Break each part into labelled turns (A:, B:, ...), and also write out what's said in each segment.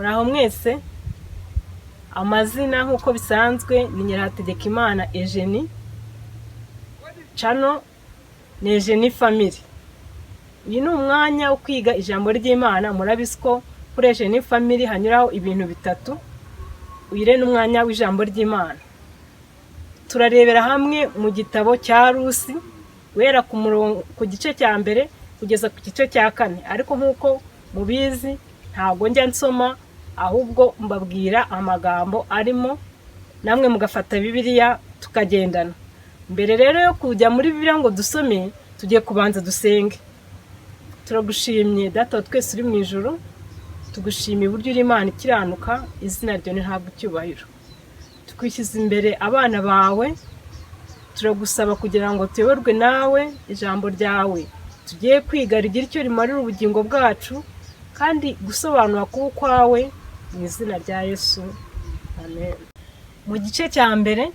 A: Muraho mwese, amazina nk'uko bisanzwe ni Nyirategeka Imana Ejeni, channel ni Ejeni Family. Uyu ni umwanya wo kwiga ijambo ry'Imana. Murabisiko kuri Ejeni Family hanyuraho ibintu bitatu. Uyire n'umwanya w'ijambo ry'Imana. Turarebera hamwe mu gitabo cya Rusi wera ku gice cya mbere kugeza ku gice cya 4, ariko nk'uko mubizi ntago njya nsoma, ahubwo mbabwira amagambo arimo, namwe mugafata Bibiliya tukagendana. Mbere rero yo kujya muri Bibiliya ngo dusome, tugiye kubanza dusenge. Turagushimye Data twese uri mu ijuru, tugushimiye uburyo uri Imana ikiranuka, izina ryo ni ntabwo cyubahiro. Tukwishyize imbere abana bawe, turagusaba kugira ngo tuyoborwe nawe, ijambo ryawe tugiye kwiga rigira icyo rimarira ubugingo bwacu, kandi gusobanura kwawe mu izina rya Yesu, amen. Mu gice cya mbere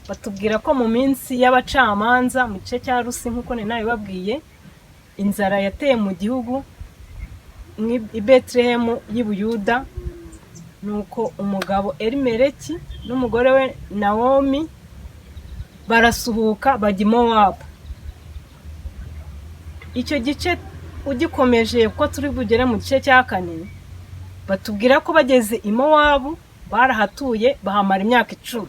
A: batubwira ko mu minsi y'abacamanza, mu gice cya Rusi nk'uko nawe babwiye, inzara yateye mu gihugu i Betlehemu y'Ubuyuda, nuko umugabo Elimeleki n'umugore we Naomi barasuhuka bajya i Mowabu. Icyo gice ugikomeje ko turi bugere mu gice cya 4, batubwira ko bageze i Mowabu barahatuye bahamara imyaka 10.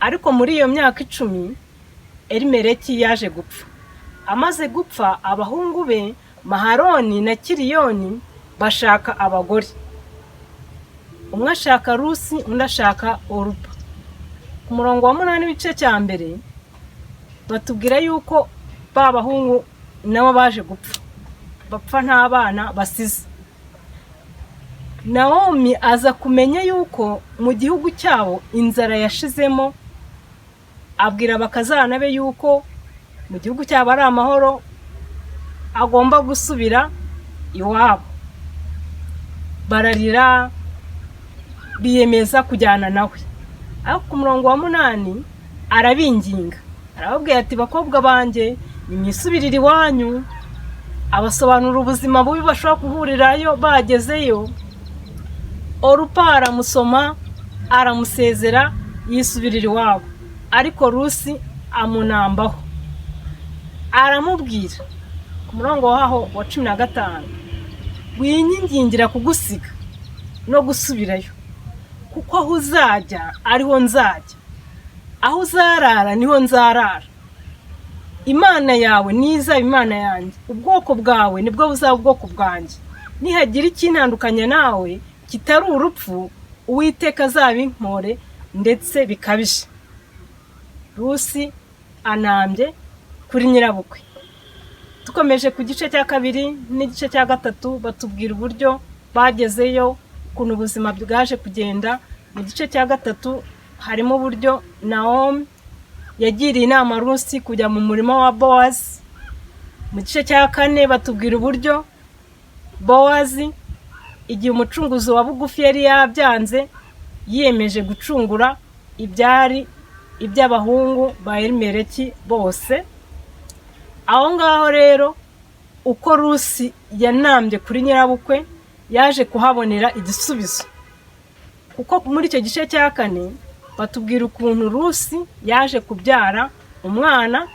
A: Ariko muri iyo myaka 10 Elimeleki yaje gupfa. Amaze gupfa, abahungu be Maharoni na Kiriyoni bashaka abagore. Umwe ashaka Rusi, undi ashaka Orupa. Ku murongo wa 8 w'igice cya mbere batubwira yuko babahungu nabo baje gupfa, bapfa nta bana basize. Naomi aza kumenya yuko mu gihugu cyabo inzara yashizemo, abwira bakazana be yuko mu gihugu cyabo ari amahoro, agomba gusubira iwabo. Bararira, biyemeza kujyana nawe. Ariko ku murongo wa 8 arabinginga, arababwira ati bakobwa banjye nimwisubirire iwanyu. Abasobanura ubuzima bubi bashobora guhurirayo bagezeyo. Orupa aramusoma, aramusezera, yisubirira iwabo. Ariko Rusi amunambaho, aramubwira ku murongo waho wa 15, winyingingira kugusiga no gusubirayo, kuko aho uzajya ariho nzajya, aho uzarara niho nzarara. Imana yawe niza Imana yanjye, ubwoko bwawe nibwo buzaba ubwoko bwanjye. Nihagira ikintandukanya nawe kitari urupfu, Uwiteka azabimpore ndetse bikabije. Rusi anambye kuri nyirabukwe. Tukomeje ku gice cya 2 n'igice cya 3 batubwira uburyo bagezeyo, ukuntu ubuzima bwaje kugenda. Mu gice cya 3 harimo uburyo Naomi yagiriye inama Rusi kujya mu murima wa Bowazi. Mu gice cya 4 batubwira uburyo Bowazi, igihe umucunguzi wa bugufi yari yabyanze, yiyemeje gucungura ibyari iby'abahungu ba Elimeleki bose. Aho ngaho rero uko Rusi yanambye kuri nyirabukwe, yaje kuhabonera igisubizo. Kuko muri icyo gice cya 4 batubwira ukuntu Rusi yaje kubyara umwana,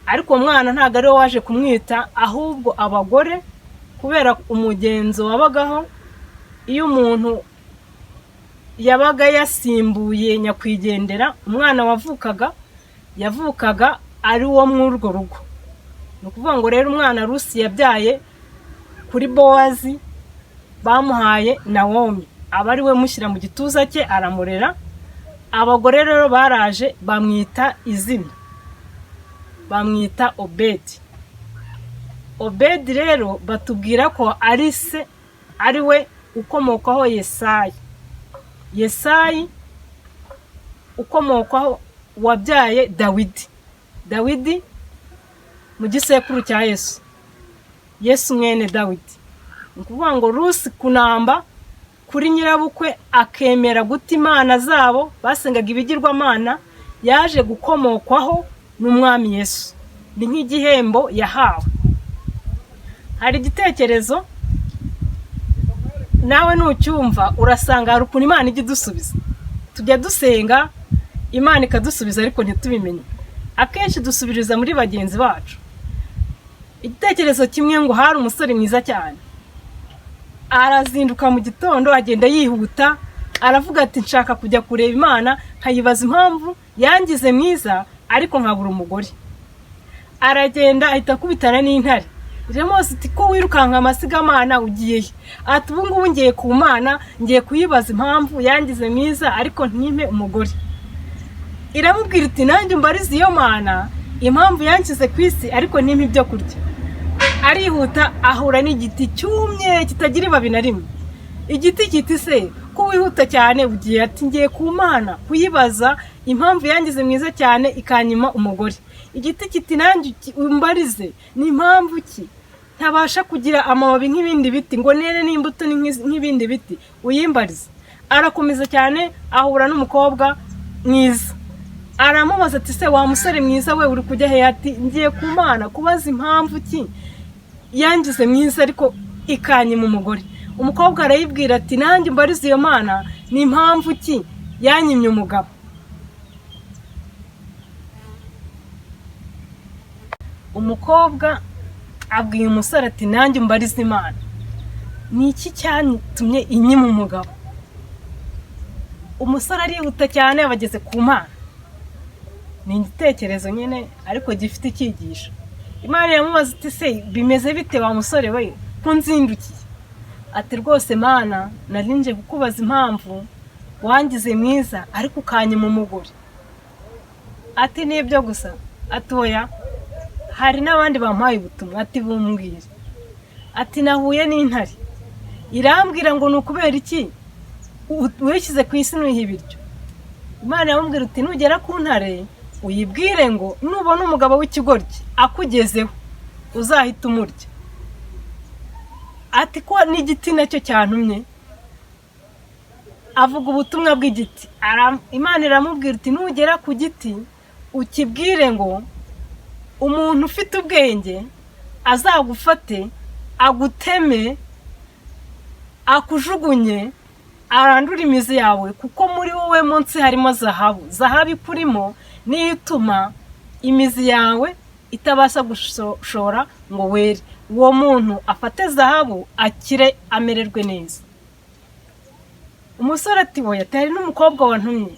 A: ariko umwana ntago ari we waje kumwita, ahubwo abagore, kubera umugenzo wabagaho iyo umuntu yabaga yasimbuye nyakwigendera, umwana yavukaga ari wo muri urwo rugo. Ni ukuvuga ngo rero umwana Rusi yabyaye kuri Bowazi bamuhaye Naomi, aba ari we mushyira mu gituza cye aramurera. Abagore rero baraje bamwita izina, bamwita Obedi. Obedi rero batubwira ko ari se, ari we ukomokaho Yesayi. Yesayi ukomokaho wabyaye Dawidi. Dawidi mu gisekuru cya Yesu, Yesu mwene Dawidi. Ni ukuvuga ngo Rusi kunamba kuri nyirabukwe, akemera guta imana zabo basengaga ibigirwamana, yaje gukomokwaho n'umwami Yesu. Ni nk'igihembo yahawe. Hari igitekerezo nawe nucyumva urasanga hari ukuntu Imana ijya idusubiza. Tujya dusenga Imana ikadusubiza ariko ntitubimenye. Akenshi dusubiriza muri bagenzi bacu. Igitekerezo kimwe ngo hari umusore mwiza cyane, arazinduka mu gitondo agenda yihuta, aravuga ati nshaka kujya kureba Imana nkayibaza impamvu yangize mwiza ariko nkabura umugore. Aragenda ahita kubitana n'intare. Remose iti ko wirukanka amasigamana ugiye he? Ati ubu ngubu ngiye ku Mana, ngiye kuyibaza impamvu yangize mwiza ariko ntime umugore. Iramubwira iti nanjye mbarize iyo Mana impamvu yankize ku isi ariko ntime ibyo kurya. Arihuta ahura n'igiti cyumye kitagira ibabi na rimwe. Igiti kiti se ko wihuta cyane ugiye? Ati ngiye ku Mana kuyibaza impamvu yangize mwiza cyane ikanyima umugore. Igiti kiti nanjye umbarize ni impamvu ki ntabasha kugira amababi nk'ibindi biti ngo nere n'imbuto nk'ibindi biti uyimbarize. Arakomeza cyane ahura n'umukobwa mwiza. Aramubaza ati se wa musore mwiza we uri kujya he? Ati ngiye ku Mana kubaza impamvu ki yangize mwiza ariko ikanyima umugore. Umukobwa arayibwira ati nanjye mbarize iyo Mana ni impamvu ki yanyimye umugabo. Umukobwa abwiye umusore ati nanjye mbarize Imana ni iki cyatumye inyima umugabo. Umusore arihuta cyane abageze ku Mana. Ni igitekerezo nyine ariko gifite icyigisho. Imana yamubaza iti se bimeze bite wa musore we ko nzindukiye? Ati rwose Mana narinje kukubaza impamvu wangize mwiza ariko ukanyima umugore. Ati nibyo gusa? Ati oya hari n'abandi bampaye ubutumwa. Ati bumbwire. Ati nahuye n'intare irambwira ngo nukubera iki wishyize ku isi nuyiha ibiryo. Imana yamubwira uti nugera ku ntare uyibwire ngo nubona umugabo w'ikigoryi akugezeho uzahita umurya. Ati ko n'igiti nacyo cyantumye avuga ubutumwa bw'igiti. Imana iramubwira uti nugera ku giti ukibwire ngo umuntu ufite ubwenge azagufate aguteme akujugunye arandura imizi yawe kuko muri wowe munsi harimo zahabu. Zahabu ikurimo niyo ituma imizi yawe itabasha gushora ngo were. Uwo muntu afate zahabu akire amererwe neza. Umusore ati oya atari n'umukobwa wantumye.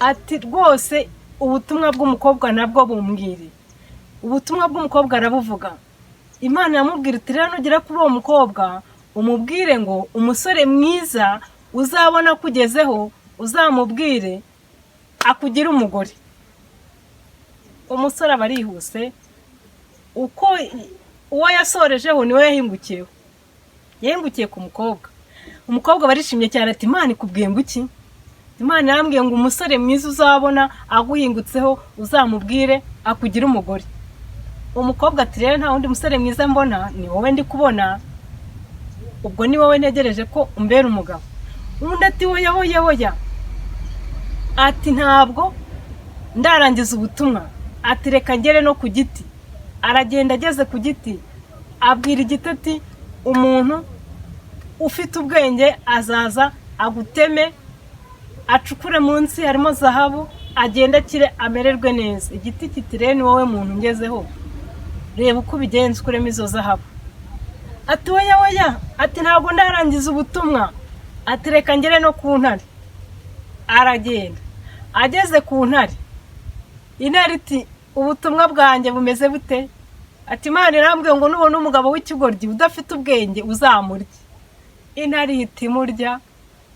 A: Ati rwose ubutumwa bw'umukobwa nabwo bumbwire. Ubutumwa bw'umukobwa arabuvuga. Imana yamubwira iti rero nugera kuri uwo mukobwa umubwire ngo umusore mwiza uzabona kugezeho uzamubwire akugira umugore. Umusore abarihuse uko uwo yasorejeho niwe yahingukiyeho. Yahingukiye ku mukobwa. Umukobwa barishimye cyane ati Imana ikubwiye ngo iki? Imana yambwiye ngo umusore mwiza uzabona aguhingutseho uzamubwire akugira umugore. Umukobwa ati rero nta wundi musore mwiza mbona ni wowe ndi kubona, ubwo ni wowe ntegereje ko umbera umugabo. Undi ati oya. Ati ntabwo ndarangiza ubutumwa. Ati reka ngere no ku giti. Aragenda ageze ku giti abwira igiti ati umuntu ufite ubwenge azaza aguteme acukure munsi harimo zahabu agenda akire amererwe neza. Igiti kiti rero ni wowe muntu ngezeho, reba uko ubigenza ukuremo izo zahabu. Ati oya. Ati ntabwo ndarangiza ubutumwa. Ati reka ngere no ku ntare. Aragenda ageze ku ntare. Intare iti ubutumwa bwanjye bumeze bute? Ati Imana irambwiye ngo nubona umugabo w'ikigoryi udafite ubwenge uzamurya. Intare ihita imurya.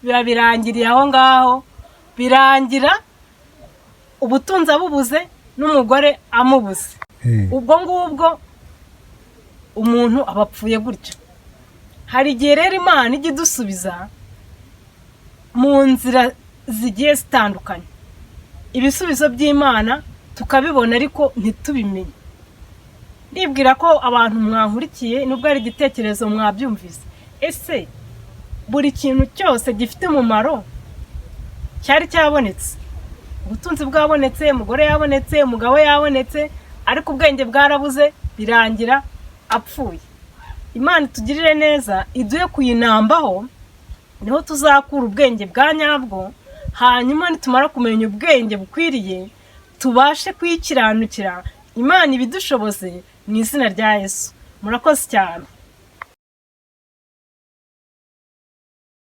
A: Birangiriye aho ngaho. Birangira ubutunzi abubuze n'umugore amubuze. Ubwo ngubwo umuntu abapfuye gutyo. Hari igihe rero Imana ijya idusubiza mu nzira zigiye zitandukanye. Ibisubizo by'Imana tukabibona ariko ntitubimenye. Ndibwira ko abantu mwankurikiye nubwo ari igitekerezo mwabyumvise. Ese buri kintu cyose gifite umumaro cyari cyabonetse. Ubutunzi bwabonetse, umugore yabonetse, umugabo yabonetse, ariko ubwenge bwarabuze birangira apfuye. Imana itugirire neza iduhe kuyinambaho, niho tuzakura ubwenge bwa nyabwo, hanyuma nitumara kumenya ubwenge bukwiriye tubashe kwikiranukira Imana ibidushoboze mu izina rya Yesu. Murakoze cyane.